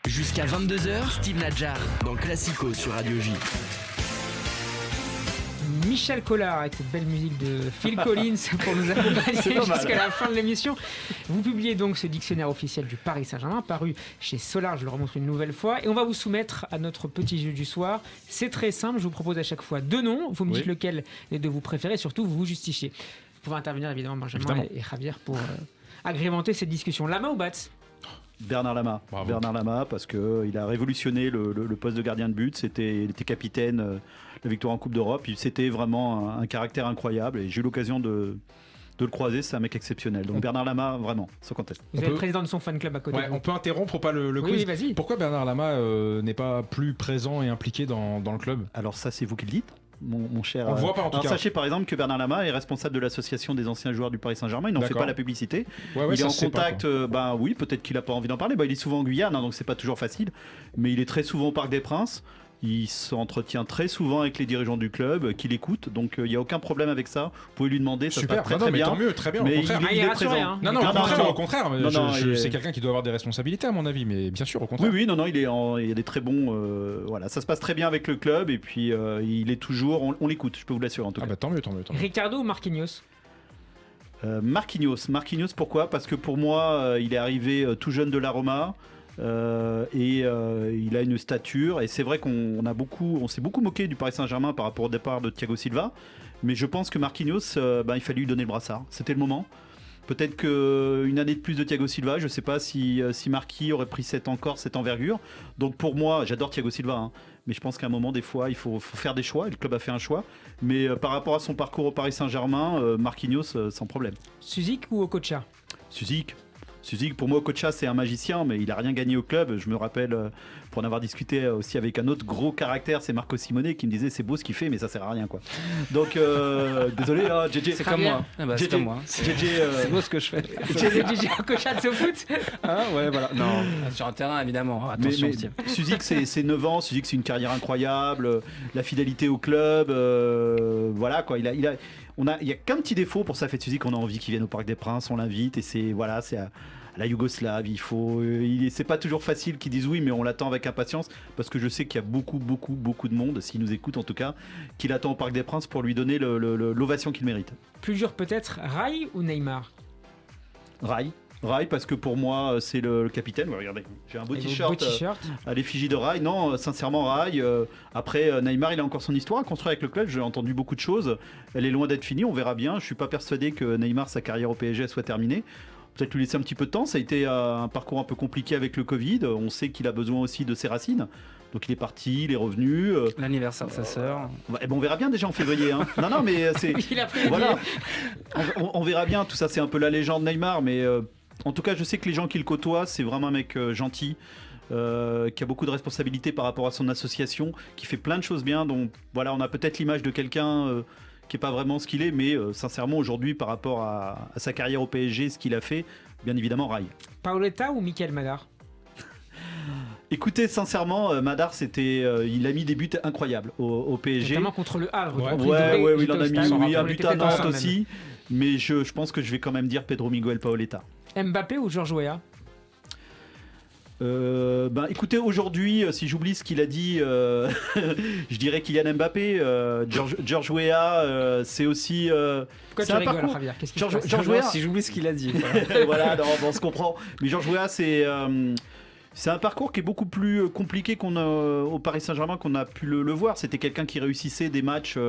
Jusqu'à 22h, Steve Nadjar dans Classico sur Radio J. Michel Collard avec cette belle musique de Phil Collins pour nous accompagner jusqu'à la fin de l'émission. Vous publiez donc ce dictionnaire officiel du Paris Saint-Germain paru chez Solar, je le remontre une nouvelle fois, et on va vous soumettre à notre petit jeu du soir. C'est très simple, je vous propose à chaque fois 2 noms, vous me dites lequel les 2 vous préférez, surtout vous vous justifiez. Vous pouvez intervenir évidemment Benjamin et Javier pour agrémenter cette discussion. Lama ou Bats? Bernard Lama. Bravo. Bernard Lama, parce qu'il a révolutionné le poste de gardien de but. Il était capitaine de la victoire en Coupe d'Europe. C'était vraiment un caractère incroyable. Et j'ai eu l'occasion de le croiser. C'est un mec exceptionnel. Donc Bernard Lama, vraiment, sans conteste. Vous êtes le président de son fan club à côté. On peut interrompre ou pas le quiz? Oui, vas-y. Pourquoi Bernard Lama n'est pas plus présent et impliqué dans le club? Alors ça, c'est vous qui le dites, mon cher. On le voit pas en tout cas. Sachez par exemple que Bernard Lama est responsable de l'association des anciens joueurs du Paris Saint-Germain. Il n'en fait pas la publicité. Il est en contact. Oui, peut-être qu'il a pas envie d'en parler. Il est souvent en Guyane, donc c'est pas toujours facile. Mais il est très souvent au Parc des Princes. Il s'entretient très souvent avec les dirigeants du club, qui l'écoutent. Donc il n'y a aucun problème avec ça. Vous pouvez lui demander. Ça Super. se passe très bien. Tant mieux, très bien. Mais au contraire. il est présent. Hein. Non, au contraire. C'est quelqu'un qui doit avoir des responsabilités à mon avis, mais bien sûr, au contraire. Oui, il y a des très bons. Voilà, ça se passe très bien avec le club et puis il est toujours. On l'écoute, je peux vous l'assurer en tout cas. Tant mieux. Ricardo ou Marquinhos? Marquinhos, pourquoi? Parce que pour moi, il est arrivé tout jeune de la Roma. Il a une stature et c'est vrai qu'on s'est beaucoup moqué du Paris Saint-Germain par rapport au départ de Thiago Silva, mais je pense que Marquinhos, il fallait lui donner le brassard, c'était le moment. Peut-être qu'une année de plus de Thiago Silva, je ne sais pas si Marquis aurait pris cette envergure. Donc pour moi, j'adore Thiago Silva, mais je pense qu'à un moment, des fois, il faut faire des choix, et le club a fait un choix. Mais par rapport à son parcours au Paris Saint-Germain, Marquinhos, sans problème. Suzik ou Okocha? Suzik, pour moi, Okocha, c'est un magicien, mais il n'a rien gagné au club. Je me rappelle, pour en avoir discuté aussi avec un autre gros caractère, c'est Marco Simone, qui me disait c'est beau ce qu'il fait, mais ça sert à rien, quoi. Donc, désolé, JJ. C'est comme moi. C'est comme moi. C'est beau ce que je fais. JJ Okocha de ce foot. Ouais, voilà. Non, sur un terrain, évidemment. Attention, Steve. Suzik, c'est 9 ans. Suzik, c'est une carrière incroyable. La fidélité au club. Voilà, quoi. Il y a qu'un petit défaut pour ça, fait Suzik, on a envie qu'il vienne au Parc des Princes, on l'invite, et c'est à la Yougoslave, c'est pas toujours facile qu'ils disent oui, mais on l'attend avec impatience, parce que je sais qu'il y a beaucoup de monde, s'il nous écoute en tout cas, qui l'attend au Parc des Princes pour lui donner l'ovation qu'il mérite. Plus dur peut-être, Rai ou Neymar? Rai, parce que pour moi c'est le capitaine. Regardez, j'ai un beau t-shirt à l'effigie de Rai. Non, sincèrement, Rai. Après, Neymar, il a encore son histoire à construire avec le club. J'ai entendu beaucoup de choses. Elle est loin d'être finie. On verra bien. Je suis pas persuadé que Neymar, sa carrière au PSG, soit terminée. Peut-être lui laisser un petit peu de temps. Ça a été un parcours un peu compliqué avec le Covid. On sait qu'il a besoin aussi de ses racines. Donc il est parti, il est revenu. L'anniversaire de sa sœur. On verra bien déjà en février. Non, mais c'est. Il a pris voilà. On verra bien. Tout ça, c'est un peu la légende Neymar, mais. En tout cas, je sais que les gens qui le côtoient, c'est vraiment un mec gentil, qui a beaucoup de responsabilités par rapport à son association, qui fait plein de choses bien. Donc voilà, on a peut-être l'image de quelqu'un qui n'est pas vraiment ce qu'il est, mais sincèrement, aujourd'hui, par rapport à sa carrière au PSG, ce qu'il a fait, bien évidemment, Rai. Paoletta ou Michael Madar? Écoutez, sincèrement, Madar, il a mis des buts incroyables au PSG. Notamment contre le Havre. Ouais, il en a mis un but à Nantes aussi. Mais je pense que je vais quand même dire Pedro Miguel Paoletta. Mbappé ou Georges Weah? Écoutez, aujourd'hui, si j'oublie ce qu'il a dit, je dirais Kylian Mbappé. Georges Weah, c'est aussi. Pourquoi tu rigoles, Javier? Qu'est-ce qui se passe? Georges Weah, si j'oublie ce qu'il a dit. Voilà, on se comprend. Mais Georges Weah, c'est un parcours qui est beaucoup plus compliqué au Paris Saint-Germain qu'on a pu le voir. C'était quelqu'un qui réussissait des matchs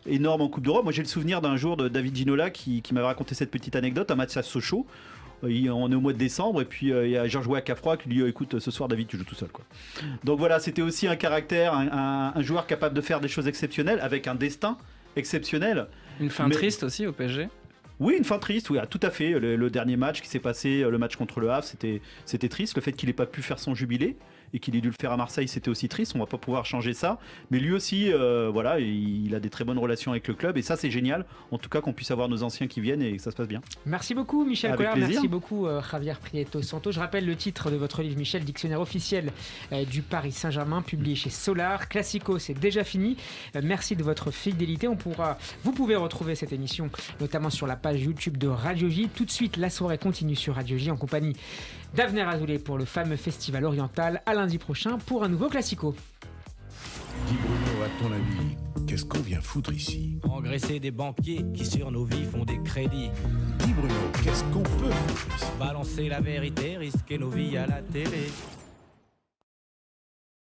énormes en Coupe d'Europe. Moi, j'ai le souvenir d'un jour de David Ginola qui m'avait raconté cette petite anecdote, un match à Sochaux. On est au mois de décembre et puis il y a Georges Weah Cafroy qui lui dit écoute, ce soir David tu joues tout seul, quoi. Donc voilà, c'était aussi un caractère, un joueur capable de faire des choses exceptionnelles avec un destin exceptionnel. Une fin triste aussi au PSG. Oui, une fin triste, oui, tout à fait. Le dernier match qui s'est passé, le match contre le Havre, c'était triste, le fait qu'il n'ait pas pu faire son jubilé. et qu'il ait dû le faire à Marseille, c'était aussi triste. On va pas pouvoir changer ça. Mais lui aussi, voilà, il a des très bonnes relations avec le club et ça c'est génial. En tout cas qu'on puisse avoir nos anciens qui viennent et que ça se passe bien. Merci beaucoup Michel Avec Collard, plaisir. merci beaucoup Javier Prieto Santos. Je rappelle le titre de votre livre Michel, dictionnaire officiel du Paris Saint-Germain, publié chez Solar. Classico, c'est déjà fini. Merci de votre fidélité. Vous pouvez retrouver cette émission notamment sur la page YouTube de Radio J. Tout de suite, la soirée continue sur Radio J en compagnie d'Avner Azoulay pour le fameux festival oriental. À lundi prochain pour un nouveau Classico. Dis Bruno, à ton avis, qu'est-ce qu'on vient foutre ici? Engraisser des banquiers qui sur nos vies font des crédits. Dis Bruno, qu'est-ce qu'on peut foutre ici? Balancer la vérité, risquer nos vies à la télé.